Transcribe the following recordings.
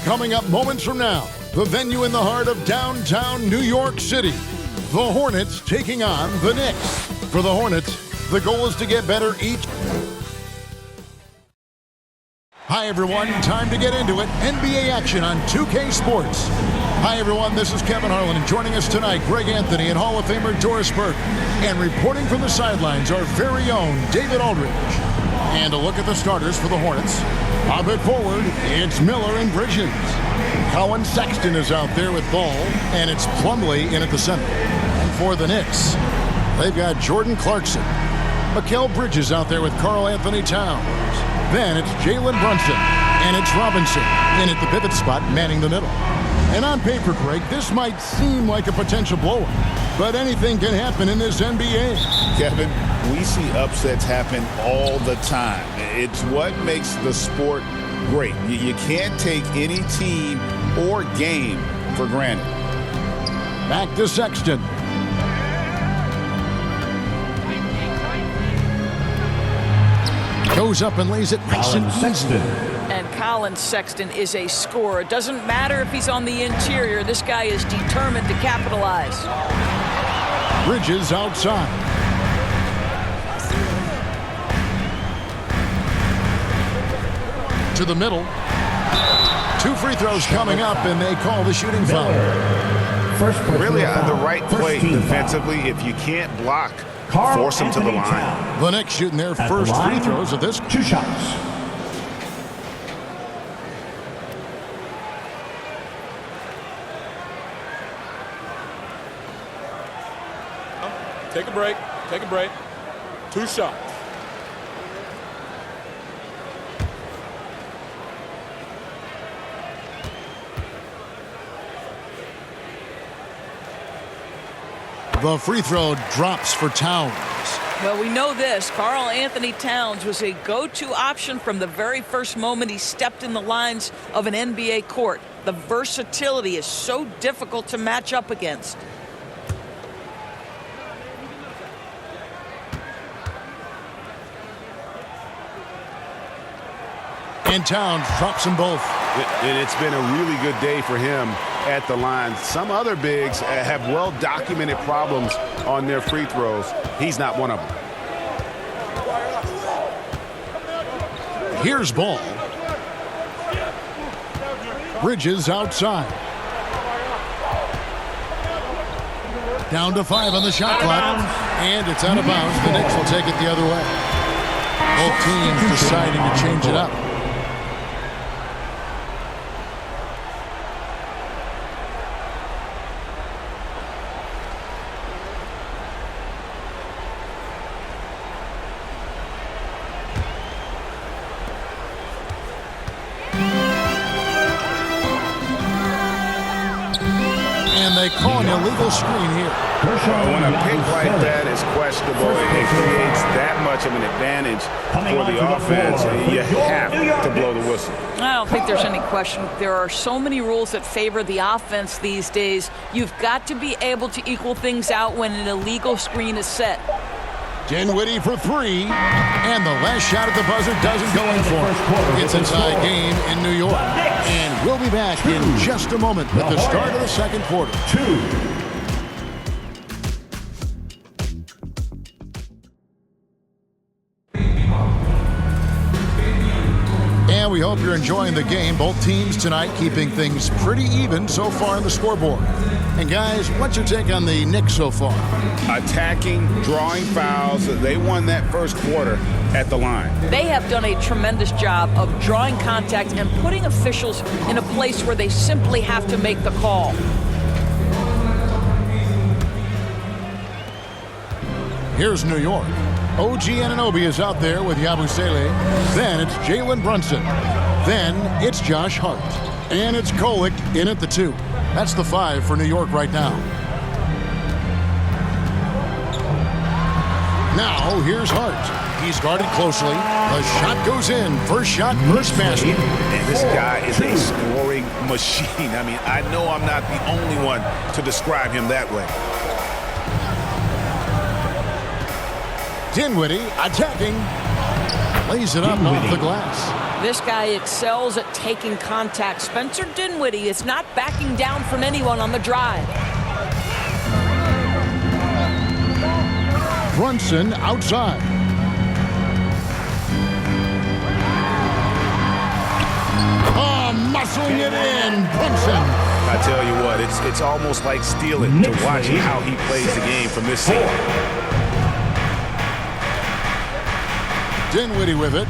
Coming up moments from now, the venue in the heart of downtown New York City. The Hornets taking on the Knicks. For the Hornets, the goal is to get better each. Hi, everyone. Time to get into it. NBA action on 2K Sports. Hi, everyone. This is Kevin Harlan, and joining us tonight, Greg Anthony and Hall of Famer Doris Burke. And reporting from the sidelines, our very own David Aldridge. And a look at the starters for the Hornets. Up at forward, it's Miller and Bridges. Colin Sexton is out there with ball, and it's Plumlee in at the center. And for the Knicks, they've got Jordan Clarkson. Mikal Bridges out there with Karl Anthony Towns. Then it's Jalen Brunson, and it's Robinson in at the pivot spot, manning the middle. And on paper, Greg, this might seem like a potential blowout, but anything can happen in this NBA. Kevin, we see upsets happen all the time. It's what makes the sport great. You can't take any team or game for granted. Back to Sexton. Goes up and lays it nice and easy. And Colin Sexton is a scorer. It doesn't matter if he's on the interior. This guy is determined to capitalize. Bridges outside. To the middle. 2 free throws coming up, and they call the shooting foul. Really, the right play defensively. If you can't block, force them to the line. The Knicks shooting their first free throws of this. 2 shots. Take a break. Take a break. 2 shots. The free throw drops for Towns. Well, we know this. Karl Anthony Towns was a go-to option from the very first moment he stepped in the lines of an NBA court. The versatility is so difficult to match up against. And Towns drops them both. It's been a really good day for him at the line. Some other bigs have well-documented problems on their free throws. He's not one of them. Here's ball. Bridges outside. Down to 5 on the shot clock. And it's out of bounds. The Knicks will take it the other way. Both teams deciding to change it up. They call an illegal screen here. When a pick like that is questionable, it creates that much of an advantage for the offense. You have to blow the whistle. I don't think there's any question. There are so many rules that favor the offense these days. You've got to be able to equal things out when an illegal screen is set. Dinwiddie for 3, and the last shot at the buzzer doesn't go in for it. It's a tie game in New York, and we'll be back in just a moment with the start of the second quarter. And we hope you're enjoying the game. Both teams tonight keeping things pretty even so far on the scoreboard. And guys, what's your take on the Knicks so far? Attacking, drawing fouls. They won that first quarter at the line. They have done a tremendous job of drawing contact and putting officials in a place where they simply have to make the call. Here's New York. OG Anunoby is out there with Yabusele. Then it's Jalen Brunson. Then it's Josh Hart. And it's Kolek in at the 2. That's the 5 for New York right now. Now here's Hart. He's guarded closely. The shot goes in. First shot, first basket. And this guy is a scoring machine. I mean, I know I'm not the only one to describe him that way. Dinwiddie attacking. Lays it up off the glass. This guy excels at taking contact. Spencer Dinwiddie is not backing down from anyone on the drive. Brunson outside. Oh, muscling it in. Brunson. I tell you what, it's almost like stealing to watch how he plays the game from this scene. Dinwiddie with it.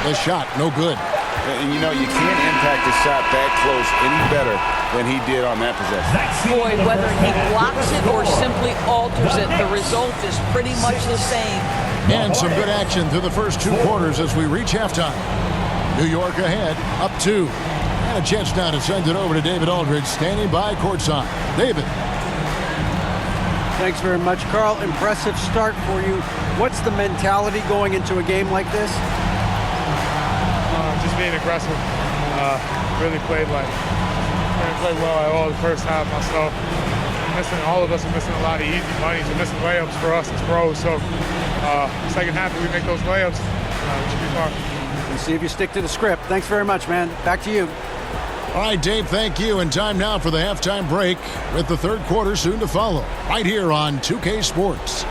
The shot, no good. And you know, you can't impact a shot that close any better than he did on that possession. Boy, whether he blocks it or simply alters it, the result is pretty much the same. And some good action through the first 2 quarters as we reach halftime. New York ahead, up 2. And a chance now to send it over to David Aldridge, standing by courtside. David. Thanks very much, Carl. Impressive start for you. What's the mentality going into a game like this? Just being aggressive. Really played well at all the first half myself. All of us are missing a lot of easy monies and missing layups for us as pros. So second half, if we make those layups, we should be fine. We'll see if you stick to the script. Thanks very much, man. Back to you. All right, Dave, thank you. And time now for the halftime break with the third quarter soon to follow. Right here on 2K Sports.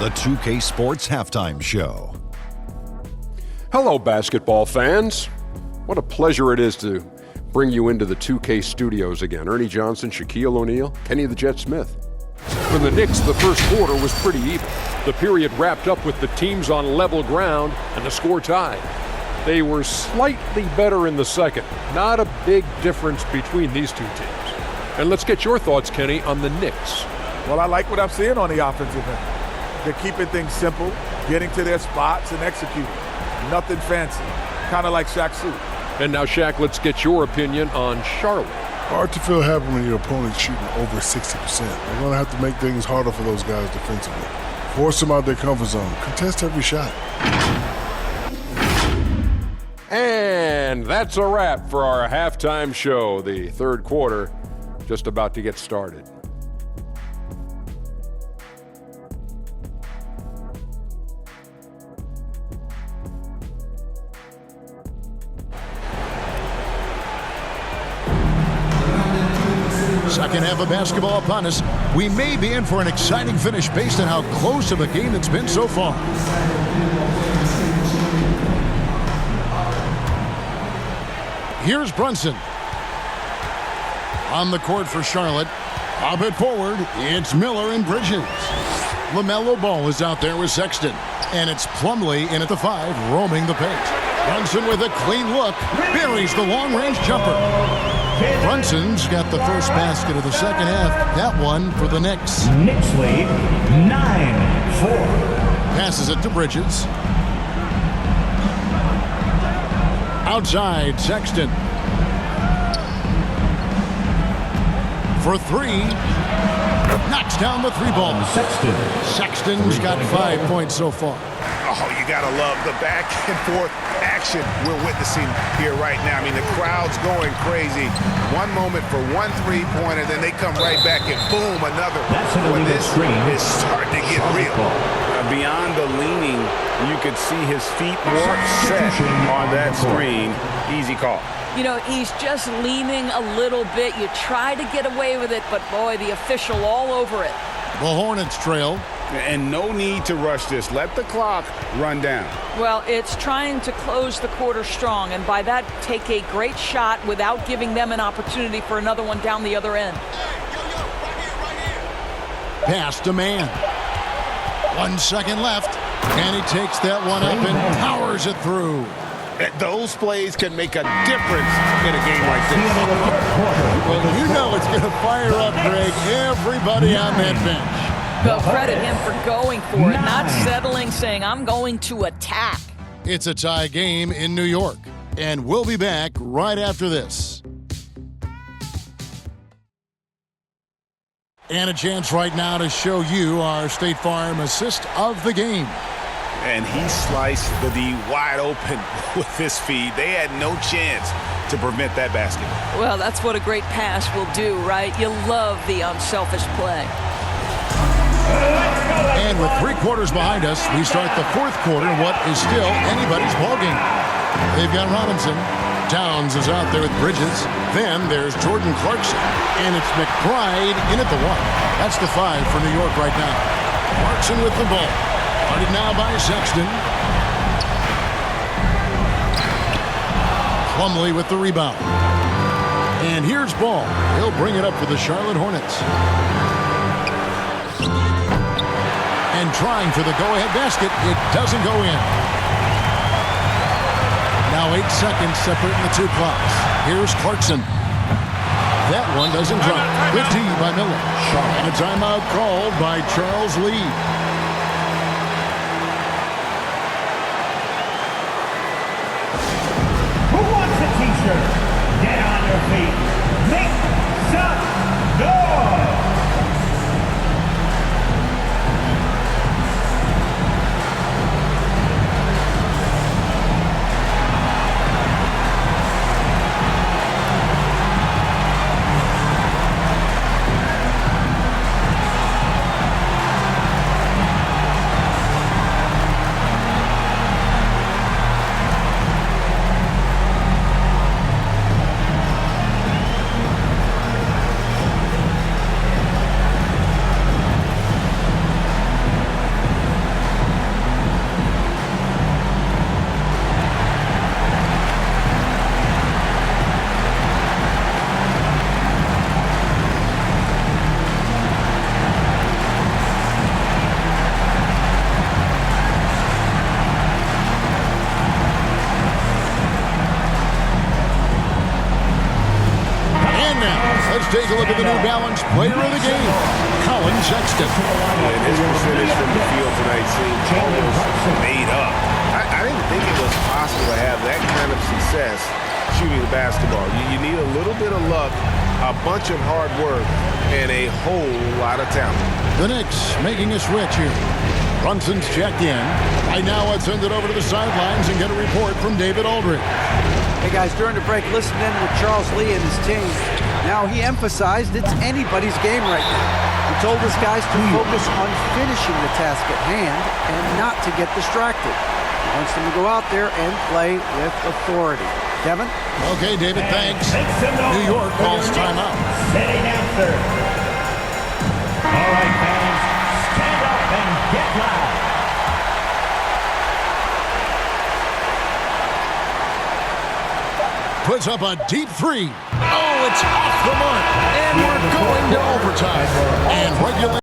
The 2K Sports Halftime Show. Hello, basketball fans. What a pleasure it is to bring you into the 2K studios again. Ernie Johnson, Shaquille O'Neal, Kenny the Jet Smith. For the Knicks, the first quarter was pretty even. The period wrapped up with the teams on level ground and the score tied. They were slightly better in the second. Not a big difference between these two teams. And let's get your thoughts, Kenny, on the Knicks. Well, I like what I'm seeing on the offensive end. They're keeping things simple, getting to their spots and executing. Nothing fancy, kind of like Shaq suit. And now, Shaq, let's get your opinion on Charlotte. Hard to feel happy when your opponent's shooting over 60%. They're going to have to make things harder for those guys defensively. Force them out their comfort zone. Contest every shot. And that's a wrap for our halftime show. The third quarter just about to get started. Second half of basketball upon us. We may be in for an exciting finish based on how close of a game it's been so far. Here's Brunson. On the court for Charlotte. Pop it forward. It's Miller and Bridges. LaMelo Ball is out there with Sexton. And it's Plumlee in at the 5, roaming the paint. Brunson with a clean look. Buries the long-range jumper. Brunson's got the first basket of the second half. That one for the Knicks. Knicks lead 9-4. Passes it to Bridges. Outside, Sexton. For 3. Knocks down the 3-ball. Sexton's got 5 points so far. Oh, you gotta love the back and forth action we're witnessing here right now. I mean, the crowd's going crazy. One moment for one three-pointer, then they come right back and boom, another. Boy, this is starting to get real. Beyond the leaning, you could see his feet more set on that screen. Easy call. You know, he's just leaning a little bit. You try to get away with it, but boy, the official all over it. The Hornets trail. And no need to rush this. Let the clock run down. Well, it's trying to close the quarter strong, and by that, take a great shot without giving them an opportunity for another one down the other end. Pass to Man. 1 second left, and he takes that one up and powers it through. Those plays can make a difference in a game like this. Well, you know it's going to fire up, Greg, everybody on that bench. Well, credit him for going for it, not settling, saying, I'm going to attack. It's a tie game in New York, and we'll be back right after this. And a chance right now to show you our State Farm assist of the game. And he sliced the D wide open with his feed. They had no chance to prevent that basket. Well, that's what a great pass will do, right? You love the unselfish play. And with 3 quarters behind us, we start the 4th quarter, what is still anybody's ballgame. They've got Robinson. Downs is out there with Bridges. Then there's Jordan Clarkson. And it's McBride in at the 1. That's the 5 for New York right now. Clarkson with the ball. Guarded now by Sexton. Plumlee with the rebound. And here's Ball. He'll bring it up for the Charlotte Hornets. And trying for the go-ahead basket. It doesn't go in. Now 8 seconds separating the 2 clocks. Here's Clarkson. That one doesn't drop. Good D by Miller. And a timeout called by Charles Lee. Who wants a t-shirt? Get on your feet. Make some noise. Take a look at the New Balance player of the game, Colin Sexton. And his percentage from the field tonight seemed almost made up. I didn't think it was possible to have that kind of success shooting the basketball. You need a little bit of luck, a bunch of hard work, and a whole lot of talent. The Knicks making a switch here. Brunson's checked in. Right now, let's send it over to the sidelines and get a report from David Aldridge. Hey guys, during the break, listen in with Charles Lee and his team. Now, he emphasized it's anybody's game right now. He told his guys to focus on finishing the task at hand and not to get distracted. He wants them to go out there and play with authority. Kevin? Okay, David, thanks. New York calls timeout. Setting answer. All right, fans, stand up and get loud. Puts up a deep 3. Oh, it's off the mark. And we're going to overtime. And regular.